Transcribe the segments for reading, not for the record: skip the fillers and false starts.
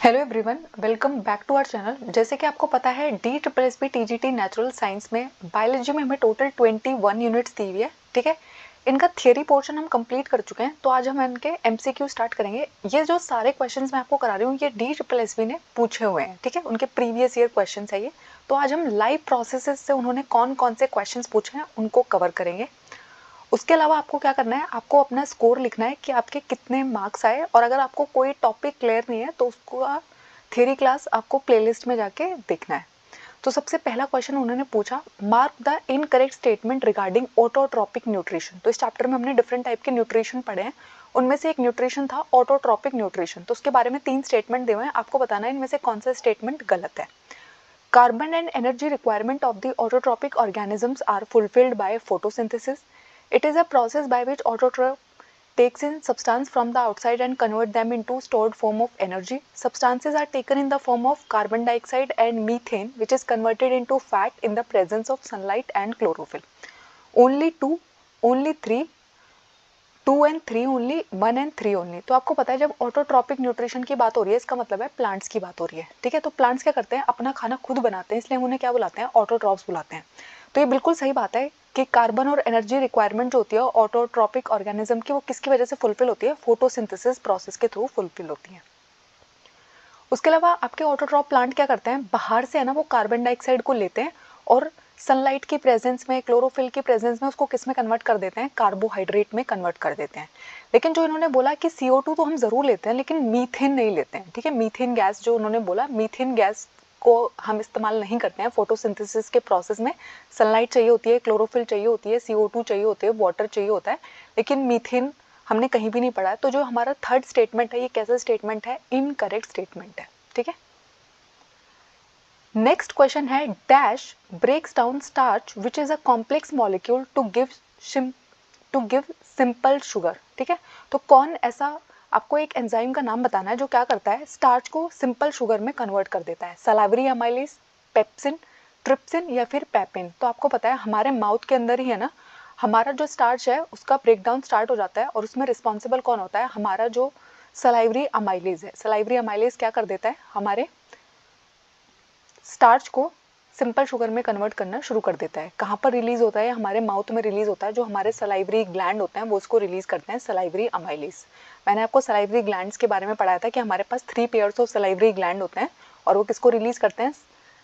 Hello everyone, welcome back to our channel. जैसे कि आपको पता है DSSB TGT नेचुरल साइंस में बायोलॉजी में हमें टोटल 21 यूनिट्स दी हुई है। ठीक है, इनका थियरी पोर्शन हम कंप्लीट कर चुके हैं, तो आज हम इनके MCQ स्टार्ट करेंगे। ये जो सारे क्वेश्चंस मैं आपको करा रही हूँ ये DSSB ने पूछे हुए हैं। ठीक है, उनके प्रीवियस ईयर क्वेश्चन है ये। तो आज हम लाइव प्रोसेसेस से उन्होंने कौन कौन से क्वेश्चन पूछे हैं उनको कवर करेंगे। उसके अलावा आपको क्या करना है, आपको अपना स्कोर लिखना है कि आपके कितने मार्क्स आए, और अगर आपको कोई टॉपिक क्लियर नहीं है तो उसको थ्योरी क्लास आपको प्लेलिस्ट में जाके देखना है। तो सबसे पहला क्वेश्चन उन्होंने पूछा, mark the incorrect statement regarding autotrophic nutrition. तो इस चैप्टर में हमने डिफरेंट टाइप के न्यूट्रिशन पढ़े हैं, उनमें से एक न्यूट्रिशन था ऑटोट्रॉपिक न्यूट्रिशन। तो उसके बारे में 3 स्टेटमेंट दिए हुए हैं, आपको बताना है इनमें से कौन सा स्टेटमेंट गलत है। Carbon and energy requirement of the autotrophic organisms are fulfilled by photosynthesis. It is a process by which autotroph takes in substance from the outside and convert them into stored form of energy. Substances are taken in the form of carbon dioxide and methane, which is converted into fat in the presence of sunlight and chlorophyll. Only 2, only 3, 2 and 3 only, 1 and 3 only. तो आपको पता है जब autotrophic nutrition की बात हो रही है इसका मतलब है प्लांट्स की बात हो रही है। ठीक है, तो प्लांट्स क्या करते हैं, अपना खाना खुद बनाते हैं, इसलिए हम उन्हें क्या बुलाते हैं, ऑटोट्रॉफ्स बुलाते हैं। तो ये बिल्कुल सही बात है कि कार्बन और एनर्जी रिक्वायरमेंट जो होती है ऑटोट्रॉपिक ऑर्गेनिज्म की, वो किसकी वजह से फुलफिल होती है, फोटोसिंथेसिस प्रोसेस के थ्रू फुलफिल होती है। उसके अलावा आपके ऑटोट्रॉप प्लांट क्या करते हैं, बाहर से है ना वो कार्बन डाइऑक्साइड को लेते हैं और सनलाइट की प्रेजेंस में, क्लोरोफिल की प्रेजेंस में उसको किस में कन्वर्ट कर देते हैं, कार्बोहाइड्रेट में कन्वर्ट कर देते हैं। लेकिन जो इन्होंने बोला कि CO2 तो हम जरूर लेते हैं लेकिन मीथेन नहीं लेते हैं। ठीक है, मीथेन गैस जो उन्होंने बोला, मीथेन गैस को हम इस्तेमाल नहीं करते हैं फोटोसिंथेसिस के प्रोसेस में। सनलाइट चाहिए होती है, क्लोरोफिल चाहिए होती है, CO2 चाहिए होते हैं, वाटर चाहिए होता है, लेकिन मीथेन हमने कहीं भी नहीं पढ़ा है। तो जो हमारा थर्ड स्टेटमेंट है ये कैसा स्टेटमेंट है, इनकरेक्ट स्टेटमेंट है। ठीक है, नेक्स्ट क्वेश्चन है, dash breaks down starch which is a complex molecule to give simple sugar. ठीक है, तो कौन ऐसा, आपको एक एंजाइम का नाम बताना है जो क्या करता है, स्टार्च को सिंपल शुगर में कन्वर्ट कर देता है। सलाइवरी अमाइलेज, पेप्सिन, ट्रिप्सिन या फिर पेपिन। तो आपको पता है हमारे माउथ के अंदर ही है ना हमारा जो स्टार्च है उसका ब्रेकडाउन स्टार्ट हो जाता है, और उसमें रिस्पॉन्सिबल कौन होता है, हमारा जो सलाइवरी अमाइलेज है। सलाइवरी अमाइलेज क्या कर देता है, हमारे स्टार्च को सिंपल शुगर में कन्वर्ट करना शुरू कर देता है। कहाँ पर रिलीज होता है, हमारे माउथ में रिलीज होता है, जो हमारे सलाइवरी ग्लैंड होते हैं वो उसको रिलीज करते हैं, सलाइवरी अमाइलेज। मैंने आपको सलाइवरी ग्लैंड्स के बारे में पढ़ाया था कि हमारे पास 3 पेयर्स ऑफ सलाइवरी ग्लैंड होते हैं, और वो किसको रिलीज करते हैं,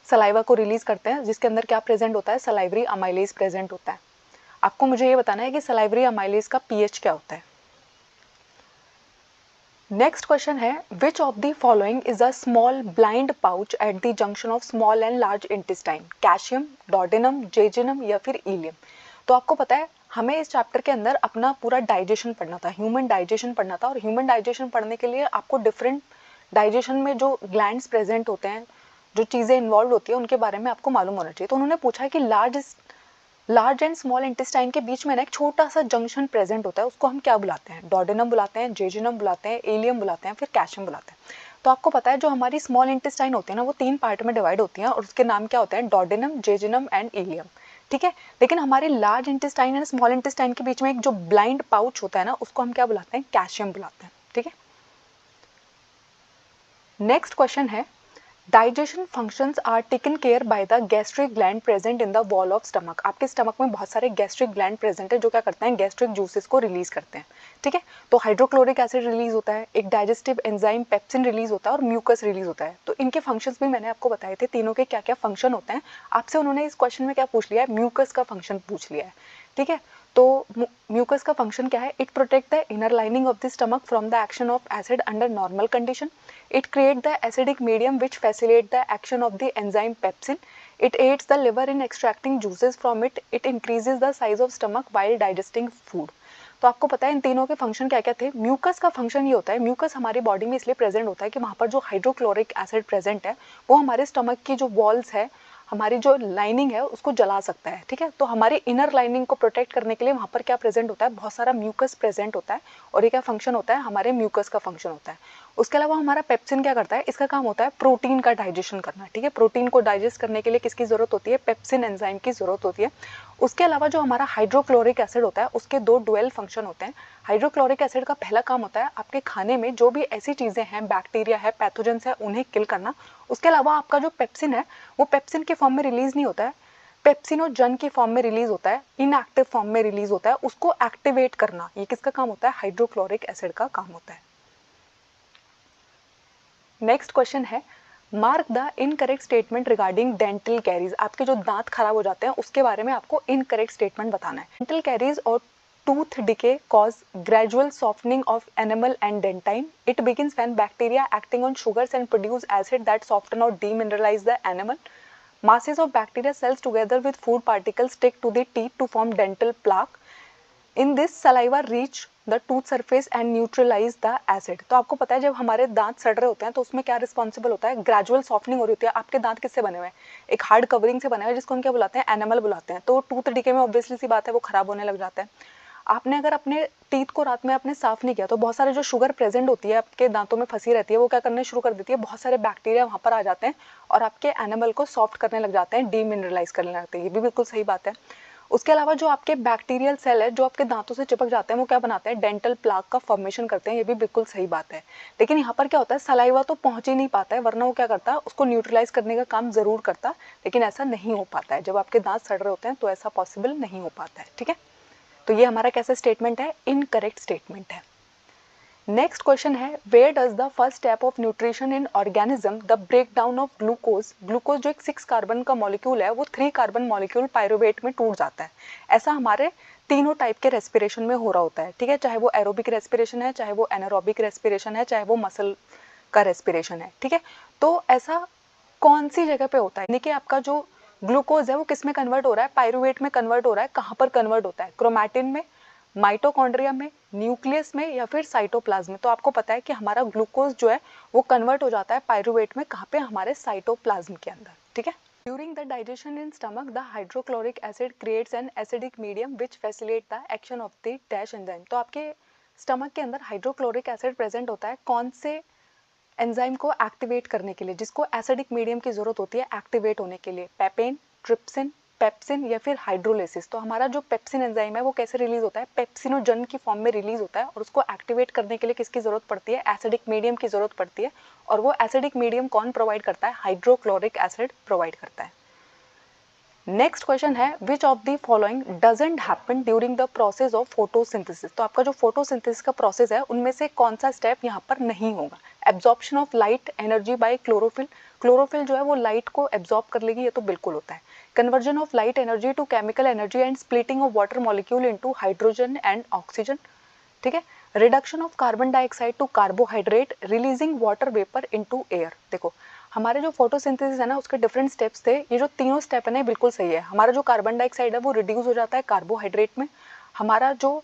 सलाइवा को रिलीज करते हैं, जिसके अंदर क्या प्रेजेंट होता है, सलाइवरी अमाइलेज प्रेजेंट होता है। आपको मुझे ये बताना है कि सलाइवरी अमाइलेज का pH क्या होता है। नेक्स्ट क्वेश्चन है, which of the following is a small blind pouch at the junction of small and large intestine, calcium, duodenum, jejunum या फिर इलियम। तो आपको पता है हमें इस चैप्टर के अंदर अपना पूरा डाइजेशन पढ़ना था, ह्यूमन डाइजेशन पढ़ना था, और ह्यूमन डाइजेशन पढ़ने के लिए आपको डिफरेंट डाइजेशन में जो ग्लैंड्स प्रेजेंट होते हैं, जो चीज़ें इन्वॉल्व होती है उनके बारे में आपको मालूम होना चाहिए। तो उन्होंने पूछा कि लार्ज एंड स्मॉल इंटेस्टाइन के बीच में ना एक छोटा सा जंक्शन प्रेजेंट होता है, उसको हम क्या बुलाते हैं, डोडेनम बुलाते हैं, जेजुनम बुलाते हैं, एलियम बुलाते हैं, फिर कैल्शियम बुलाते हैं। तो आपको पता है जो हमारी स्मॉल इंटेस्टाइन होती है ना वो 3 पार्ट में डिवाइड होती हैं, और उसके नाम क्या होते हैं, डोडेनम, जेजुनम एंड एलियम। ठीक है, लेकिन हमारे large intestine and small intestine के बीच में एक जो ब्लाइंड पाउच होता है ना उसको हम क्या बुलाते हैं, कैल्शियम बुलाते हैं। ठीक है, नेक्स्ट क्वेश्चन है, digestion functions are taken care by the gastric gland present in the wall of stomach. आपके स्टमक में बहुत सारे गैस्ट्रिक ग्लैंड प्रेजेंट है जो क्या करते हैं, गैस्ट्रिक जूसेस को रिलीज करते हैं। ठीक है, तो हाइड्रोक्लोरिक एसिड रिलीज होता है, एक डाइजेस्टिव एंजाइम पेप्सिन रिलीज होता है, और म्यूकस रिलीज होता है। तो इनके फंक्शंस भी मैंने आपको बताए थे, तीनों के क्या क्या फंक्शन होते हैं। आपसे उन्होंने इस क्वेश्चन में क्या पूछ लिया है, म्यूकस का फंक्शन पूछ लिया है। ठीक है, तो म्यूकस का फंक्शन क्या है, it protect the inner lining of the stomach from the action of acid under normal condition. It creates the acidic medium which facilitates the action of the enzyme pepsin. It aids the liver in extracting juices from it. It increases the size of stomach while digesting food. तो आपको पता है इन तीनों के function क्या क्या थे। Mucus का फंक्शन ये होता है, म्यूकस हमारी बॉडी में इसलिए प्रेजेंट होता है कि वहाँ पर जो हाइड्रोक्लोरिक एसिड प्रेजेंट है वो हमारे स्टमक की जो वॉल्स है, हमारी जो लाइनिंग है उसको जला सकता है। ठीक है, तो हमारी इनर लाइनिंग को प्रोटेक्ट करने के लिए वहाँ पर क्या प्रेजेंट होता है, बहुत सारा म्यूकस प्रेजेंट होता है, और ये क्या फंक्शन होता है, हमारे म्यूकस का फंक्शन होता है। उसके अलावा हमारा पेप्सिन क्या करता है, इसका काम होता है प्रोटीन का डाइजेशन करना। ठीक है, प्रोटीन को डाइजेस्ट करने के लिए किसकी जरूरत होती है, पेप्सिन एंजाइम की जरूरत होती है। उसके अलावा जो हमारा हाइड्रोक्लोरिक एसिड होता है उसके 2 डुअल फंक्शन होते हैं। हाइड्रोक्लोरिक एसिड का पहला काम होता है आपके खाने में जो भी ऐसी चीज़ें हैं, बैक्टीरिया है, पैथोजेंस है, उन्हें किल करना। उसके अलावा आपका जो पेप्सिन है वो पेप्सिन के फॉर्म में रिलीज नहीं होता है, पेप्सिनोजन की फॉर्म में रिलीज होता है, इनएक्टिव फॉर्म में रिलीज होता है, उसको एक्टिवेट करना। ये किसका काम होता है? हाइड्रोक्लोरिक एसिड का काम होता है। नेक्स्ट क्वेश्चन है, mark the incorrect statement regarding dental caries. आपके जो दांत खराब हो जाते हैं उसके बारे में आपको इनकरेक्ट स्टेटमेंट बताना है। डेंटल कैरीज और tooth decay cause gradual softening of enamel and dentine. It begins when bacteria acting on sugars and produce acid that soften or demineralize the enamel. Masses of bacteria cells together with food particles stick to the teeth to form dental plaque. In this saliva reach the tooth surface and neutralize the acid. तो आपको पता है जब हमारे दांत सड़ रहे होते हैं तो उसमें क्या रिस्पॉन्सिबल होता है? ग्रेजुअल सॉफ्टनिंग हो रही होती है। आपके दांत किससे बने हुए हैं? एक हार्ड कवरिंग से बने हुए हैं जिसको हम क्या बुलाते हैं? एनामल बुलाते हैं। तो टूथ डिके में ऑब्वियसली सी बात है वो खराब होने लग जाता है। आपने अगर अपने टीथ को रात में आपने साफ नहीं किया तो बहुत सारे जो शुगर प्रेजेंट होती है आपके दांतों में फंसी रहती है, वो क्या करने शुरू कर देती है? बहुत सारे बैक्टीरिया वहाँ पर आ जाते हैं और आपके एनिमल को सॉफ्ट करने लग जाते हैं, डीमिनरलाइज करने लगते हैं। ये भी बिल्कुल सही बात है। उसके अलावा जो आपके बैक्टीरियल सेल है जो आपके दांतों से चिपक जाते हैं वो क्या बनाते हैं? डेंटल प्लाक का फॉर्मेशन करते हैं। ये भी बिल्कुल सही बात है। लेकिन यहाँ पर क्या होता है? सलाइवा तो पहुंच ही नहीं पाता है, वरना वो क्या करता है? उसको न्यूट्रलाइज करने का काम जरूर करता, लेकिन ऐसा नहीं हो पाता है। जब आपके दांत सड़ रहे होते हैं तो ऐसा पॉसिबल नहीं हो पाता है। ठीक है, तो ये हमारा कैसा स्टेटमेंट है? इनकरेक्ट स्टेटमेंट है। नेक्स्ट क्वेश्चन है, where does the first step of nutrition in organism the break down of glucose. Glucose जो एक 6 कार्बन का मॉलिक्यूल है वो 3 कार्बन मॉलिक्यूल पायरुवेट में टूट जाता है। ऐसा हमारे तीनों टाइप के रेस्पिरेशन में हो रहा होता है। ठीक है, चाहे वो एरोबिक रेस्पिरेशन है, चाहे वो एनारोबिक रेस्पिरेशन है, चाहे वो मसल का रेस्पिरेशन है। ठीक है, तो ऐसा कौन सी जगह पे होता है? यानी कि आपका जो ग्लूकोज है वो किस में कन्वर्ट हो रहा है? पायरुवेट में कन्वर्ट हो रहा है। कहाँ पर कन्वर्ट होता है? क्रोमैटिन में, माइटोकॉन्ड्रिया में, न्यूक्लियस में या फिर साइटोप्लाज्म में। तो आपको पता है कि हमारा ग्लूकोज जो है वो कन्वर्ट हो जाता है पायरुवेट में। कहाँ पे? हमारे साइटोप्लाज्म के अंदर। ठीक है, during the digestion in stomach the hydrochloric acid creates an acidic medium which facilitate the action of the dash enzyme. तो आपके स्टमक के अंदर हाइड्रोक्लोरिक एसिड प्रेजेंट होता है कौन से एंजाइम को एक्टिवेट करने के लिए, जिसको एसिडिक मीडियम की जरूरत होती है एक्टिवेट होने के लिए? पेपेन, ट्रिप्सिन, पेप्सिन या फिर हाइड्रोलिसिस। तो हमारा जो पेप्सिन एंजाइम है वो कैसे रिलीज होता है? पेप्सिनोजन की फॉर्म में रिलीज होता है और उसको एक्टिवेट करने के लिए किसकी जरूरत पड़ती है? एसिडिक मीडियम की जरूरत पड़ती है। और वो एसिडिक मीडियम कौन प्रोवाइड करता है? हाइड्रोक्लोरिक एसिड प्रोवाइड करता है। नेक्स्ट क्वेश्चन है, which of the following doesn't happen during the process of photosynthesis. तो आपका जो फोटोसिंथेसिस का प्रोसेस है उनमें से कौन सा स्टेप यहाँ पर नहीं होगा? Absorption of light energy by chlorophyll. Chlorophyll जो है वो लाइट को एब्जॉर्ब कर लेगी, ये तो बिल्कुल होता है। Conversion of light energy to chemical energy and splitting of water molecule into hydrogen and oxygen. ठीक है, reduction of carbon dioxide to carbohydrate, releasing water vapour into air. देखो हमारे जो फोटोसिंथेसिस है ना उसके डिफरेंट स्टेप्स थे। ये जो तीनों स्टेप है ना बिल्कुल सही है। हमारा जो कार्बन डाइऑक्साइड है वो रिड्यूस हो जाता है कार्बोहाइड्रेट में, हमारा जो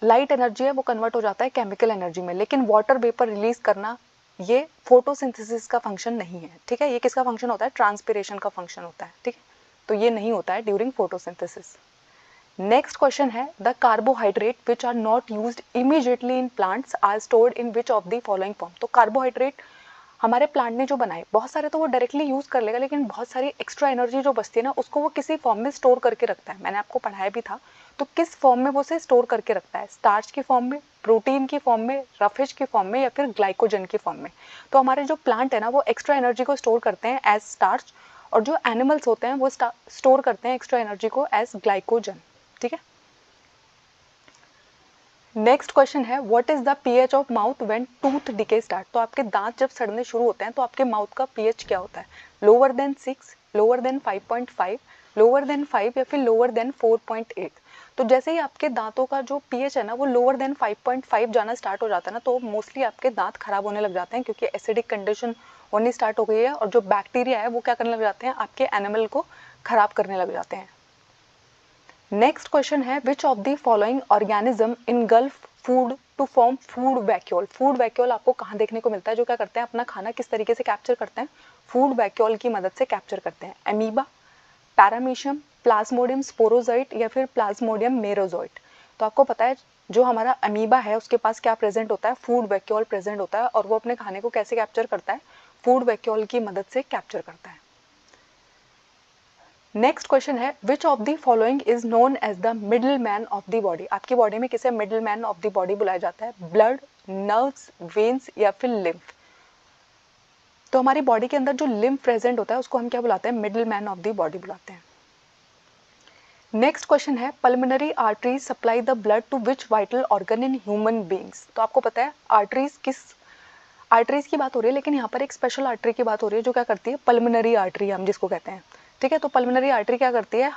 लाइट एनर्जी है वो कन्वर्ट हो जाता है केमिकल एनर्जी में, लेकिन वाटर वेपर रिलीज करना ये फोटोसिंथेसिस का फंक्शन नहीं है। ठीक है, ये किसका फंक्शन होता है? ट्रांसपिरेशन का फंक्शन होता है। ठीक है, तो ये नहीं होता है ड्यूरिंग फोटोसिंथेसिस। नेक्स्ट क्वेश्चन है, the carbohydrate which are not used immediately in plants are stored in which of the following form. तो कार्बोहाइड्रेट हमारे प्लांट ने जो बनाए बहुत सारे तो वो डायरेक्टली यूज कर लेगा, लेकिन बहुत सारी एक्स्ट्रा एनर्जी जो बचती है ना उसको वो किसी फॉर्म में स्टोर करके रखता है। मैंने आपको पढ़ाया भी था। तो किस फॉर्म में वो उसे स्टोर करके रखता है? स्टार्च की फॉर्म में, प्रोटीन की फॉर्म में, रफेज की फॉर्म में या फिर ग्लाइकोजन की फॉर्म में। तो हमारे जो प्लांट है ना वो एक्स्ट्रा एनर्जी को स्टोर करते हैं एज स्टार्च, और जो एनिमल्स होते हैं वो स्टोर करते हैं एक्स्ट्रा एनर्जी को एज ग्लाइकोजन। ठीक है, नेक्स्ट क्वेश्चन है, what is the pH of mouth when tooth decay start. तो आपके दांत जब सड़ने शुरू होते हैं तो आपके माउथ का पीएच क्या होता है? Lower than 6, lower than 5.5, lower than 5 या फिर लोअर देन 4.8। तो जैसे ही आपके दांतों का जो पीएच है ना वो लोअर देन 5.5 जाना स्टार्ट हो जाता है ना, तो मोस्टली आपके दांत खराब होने लग जाते हैं, क्योंकि एसिडिक कंडीशन होनी स्टार्ट हो गई है और जो बैक्टीरिया है वो क्या करने लग जाते हैं? आपके एनिमल को खराब करने लग जाते हैं। नेक्स्ट क्वेश्चन है, which of the following organism engulf food to form food vacuole. Food vacuole आपको कहाँ देखने को मिलता है? जो क्या करते हैं अपना खाना किस तरीके से कैप्चर करते हैं? फूड वैक्यूल की मदद से कैप्चर करते हैं। एमीबा, पैरामीशियम, प्लाज्मोडियम स्पोरोजोइट या फिर प्लाज्मोडियम मेरोजोइट। तो आपको पता है जो हमारा अमीबा है उसके पास क्या प्रेजेंट होता है? फूड वैक्यूल प्रेजेंट होता है, और वो अपने खाने को कैसे कैप्चर करता है? फूड वैक्यूल की मदद से कैप्चर करता है। नेक्स्ट क्वेश्चन है which of the following is known as the middle man of the body. आपकी बॉडी में किसे middle man of the body बुलाया जाता है? ब्लड, नर्व्स, वेन्स या फिर लिम्फ। तो हमारी बॉडी के अंदर जो लिम्फ प्रेजेंट होता है उसको हम क्या बुलाते हैं? Middle man of the body बुलाते हैं। नेक्स्ट क्वेश्चन है pulmonary arteries supply the blood to which vital organ in human beings. तो आपको पता है आर्टरीज किस आर्टरीज की बात हो रही है, लेकिन यहाँ पर एक स्पेशल आर्टरी की बात हो रही है जो क्या करती है? पल्मोनरी आर्टरी हम जिसको कहते हैं। ठीक है, तो पल्मोनरी आर्टरी क्या करती है?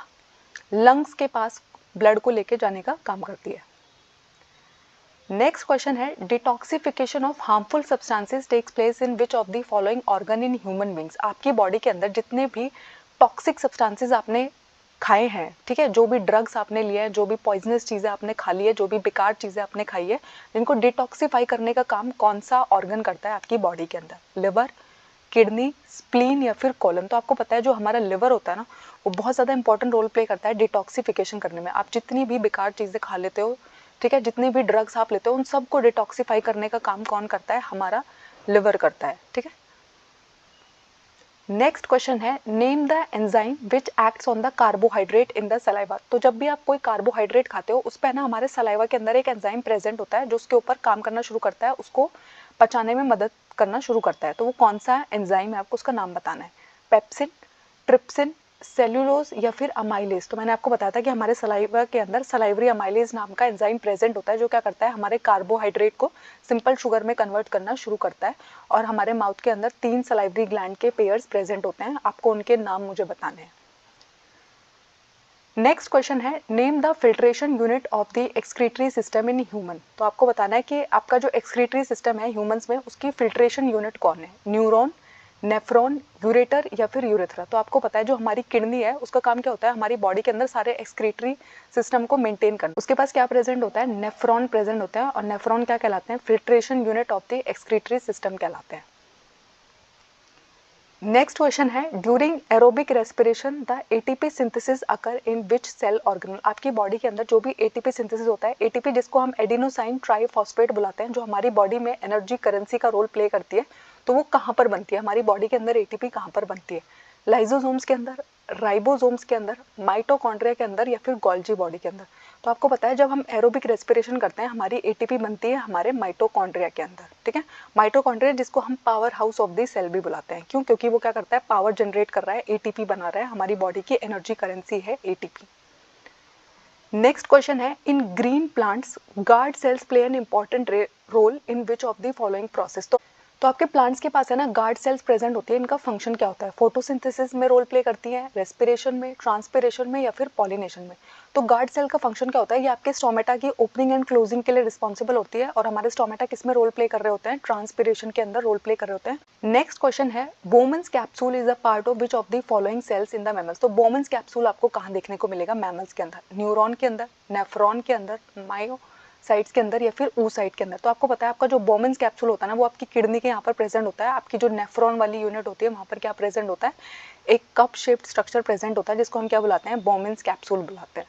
लंग्स के पास ब्लड को लेके जाने का काम करती है। नेक्स्ट क्वेश्चन है detoxification of harmful substances takes place in which of the following organ in human beings. आपकी बॉडी के अंदर जितने भी टॉक्सिक सब्सटेंसेस आपने खाए हैं, ठीक है, जो भी ड्रग्स आपने लिए हैं, जो भी पॉइजनस चीज़ें आपने खा ली है, जो भी बेकार चीज़ें आपने खाई है, जिनको डिटॉक्सिफाई करने का काम कौन सा ऑर्गन करता है आपकी बॉडी के अंदर? लिवर, किडनी, स्प्लीन या फिर कोलन। तो आपको पता है जो हमारा लिवर होता है ना, वो बहुत ज़्यादा इंपॉर्टेंट रोल प्ले करता है डिटॉक्सिफिकेशन करने में। आप जितनी भी बेकार चीज़ें खा लेते हो, ठीक है, जितनी भी ड्रग्स आप लेते हो, उन सबको डिटॉक्सिफाई करने का काम कौन करता है? हमारा लिवर करता है। ठीक है, नेक्स्ट क्वेश्चन है name the enzyme which acts on the carbohydrate in the saliva. तो जब भी आप कोई कार्बोहाइड्रेट खाते हो उस पर ना हमारे सलाइवा के अंदर एक एंजाइम प्रेजेंट होता है जो उसके ऊपर काम करना शुरू करता है, उसको पचाने में मदद करना शुरू करता है। तो वो कौन सा एंजाइम है? आपको उसका नाम बताना है। पेप्सिन, ट्रिप्सिन, सेल्यूलोज या फिर अमाइलेज। तो मैंने आपको बताया था कि हमारे सलाइवा के अंदर सलाइवरी अमाइलेज नाम का एंजाइम प्रेजेंट होता है जो क्या करता है? हमारे कार्बोहाइड्रेट को सिंपल शुगर में कन्वर्ट करना शुरू करता है। और हमारे माउथ के अंदर 3 सलाइवरी ग्लैंड के पेयर्स प्रेजेंट होते हैं, आपको उनके नाम मुझे बताने हैं। नेक्स्ट क्वेश्चन है name the filtration unit of the excretory system in human. तो आपको बताना है कि आपका जो एक्सक्रीटरी सिस्टम है ह्यूमंस में, उसकी फिल्ट्रेशन यूनिट कौन है? न्यूरॉन, नेफ्रॉन, यूरेटर या फिर यूरेथ्रा। तो आपको पता है जो हमारी किडनी है उसका काम क्या होता है? हमारी बॉडी के अंदर सारे एक्सक्रीटरी सिस्टम को मेंटेन करना। उसके पास क्या प्रेजेंट होता है? नेफ्रॉन प्रेजेंट होता है, और नेफ्रॉन क्या कहलाते हैं? Filtration unit of the excretory system कहलाते हैं। नेक्स्ट क्वेश्चन है during aerobic respiration the ATP synthesis occur in which cell organelle. आपकी बॉडी के अंदर जो भी एटीपी सिंथेसिस होता है, एटीपी जिसको हम एडिनोसाइन ट्राइफॉस्फेट बुलाते हैं, जो हमारी बॉडी में एनर्जी करेंसी का रोल प्ले करती है, तो वो कहाँ पर बनती है? हमारी बॉडी के अंदर एटीपी कहाँ पर बनती है? लाइजोसोम्स के अंदर, राइबोसोम्स के अंदर, माइटोकॉन्ड्रिया के अंदर या फिर गोल्जी बॉडी के अंदर। तो आपको पता है जब हम एरोबिक रेस्पिरेशन करते हैं हमारी एटीपी बनती है हमारे माइटोकॉन्ड्रिया के अंदर। ठीक है, माइटोकॉन्ड्रिया जिसको हम power house of the cell भी बुलाते हैं। क्यों? क्योंकि वो क्या करता है? पावर जनरेट कर रहा है, एटीपी बना रहा है, हमारी बॉडी की एनर्जी करेंसी है एटीपी। नेक्स्ट क्वेश्चन है in green plants guard cells play an important role in which of the following process. तो आपके प्लांट्स के पास है ना गार्ड सेल्स प्रेजेंट होती है, इनका फंक्शन क्या होता है? फोटोसिंथेसिस में रोल प्ले करती हैं, रेस्पिरेशन में, ट्रांसपिरेशन में या फिर पॉलिनेशन में। तो गार्ड सेल का फंक्शन क्या होता है? ये आपके स्टोमेटा की ओपनिंग एंड क्लोजिंग के लिए रिस्पॉन्सिबल होती है, और हमारे स्टोमेटा किस में रोल प्ले कर रहे होते हैं? ट्रांसपिरेशन के अंदर रोल प्ले कर रहे होते हैं। नेक्स्ट क्वेश्चन है Bowman's capsule is a part of which of the following sales in the mammals. तो बोमन्स कैप्सूल आपको कहाँ देखने को मिलेगा? मैमल्स के अंदर, न्यूरॉन के अंदर, नेफ्रॉन के अंदर, मायो साइड्स के अंदर या फिर ऊ साइड के अंदर। तो आपको पता है आपका जो बोमेंस कैप्सूल होता है ना, वो आपकी किडनी के यहाँ पर प्रेजेंट होता है। आपकी जो नेफ्रॉन वाली यूनिट होती है वहाँ पर क्या प्रेजेंट होता है? एक कप शेप्ड स्ट्रक्चर प्रेजेंट होता है जिसको हम क्या बुलाते हैं? बोमेंस कैप्सूल बुलाते हैं।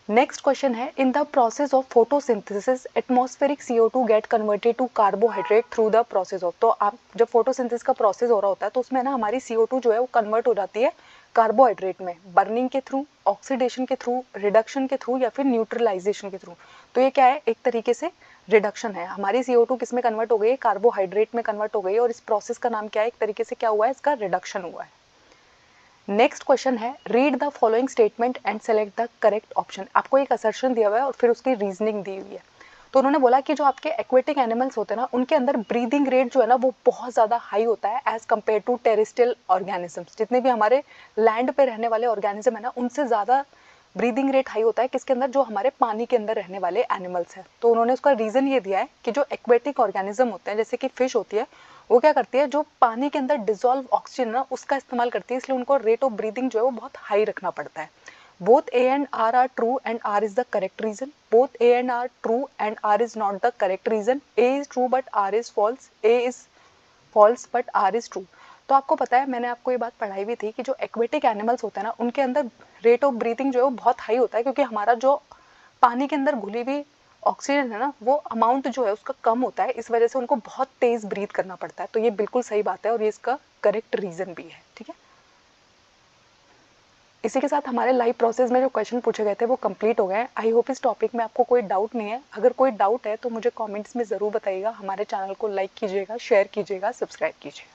नेक्स्ट क्वेश्चन है in the process of photosynthesis atmospheric CO2 get converted to carbohydrate through the process of. तो आप जब फोटोसिंथेसिस का प्रोसेस हो रहा होता है तो उसमें ना हमारी CO2 जो है वो कन्वर्ट हो जाती है कार्बोहाइड्रेट में, बर्निंग के थ्रू, ऑक्सीडेशन के थ्रू, रिडक्शन के थ्रू या फिर न्यूट्रलाइजेशन के थ्रू। तो ये क्या है? एक तरीके से रिडक्शन है। हमारी CO2 किस में कन्वर्ट हो गई है? कार्बोहाइड्रेट में कन्वर्ट हो गई है, और इस प्रोसेस का नाम क्या है? एक तरीके से क्या हुआ है? इसका रिडक्शन हुआ है। नेक्स्ट क्वेश्चन है read the following statement and select the correct option. आपको एक असर्शन दिया हुआ है और फिर उसकी रीजनिंग दी हुई है। तो उन्होंने बोला कि जो आपके एक्वेटिक एनिमल्स होते हैं ना, उनके अंदर ब्रीदिंग रेट जो है ना वो बहुत ज़्यादा हाई होता है as compare to terrestrial organisms. जितने भी हमारे लैंड पे रहने वाले ऑर्गेनिज्म है ना, उनसे ज़्यादा ब्रीदिंग रेट हाई होता है किसके अंदर? जो हमारे पानी के अंदर रहने वाले एनिमल्स हैं। तो उन्होंने उसका रीज़न ये दिया है कि जो एक्वेटिक ऑर्गेनिज्म होते हैं जैसे कि फिश होती है, वो क्या करती है? जो पानी के अंदर डिजोल्व ऑक्सीजन ना उसका इस्तेमाल करती है, इसलिए उनको रेट ऑफ ब्रीदिंग जो है वो बहुत हाई रखना पड़ता है। Both A and R are true and R is the correct reason. Both A and R true and R is not the correct reason. A is true but R is false. A is false but R is true. तो आपको पता है मैंने आपको ये बात पढ़ाई भी थी कि जो एक्वेटिक एनिमल्स होते हैं ना, उनके अंदर रेट ऑफ ब्रीथिंग जो है वो बहुत हाई होता है, क्योंकि हमारा जो पानी के अंदर घुली हुई ऑक्सीजन है ना, वो अमाउंट जो है उसका कम होता है, इस वजह से उनको बहुत तेज ब्रीथ करना पड़ता है। तो ये बिल्कुल सही बात है और ये इसका करेक्ट रीजन भी है। ठीक है, इसी के साथ हमारे लाइव प्रोसेस में जो क्वेश्चन पूछे गए थे वो कंप्लीट हो गए हैं। आई होप इस टॉपिक में आपको कोई डाउट नहीं है। अगर कोई डाउट है तो मुझे कमेंट्स में ज़रूर बताइएगा। हमारे चैनल को लाइक कीजिएगा, शेयर कीजिएगा, सब्सक्राइब कीजिए।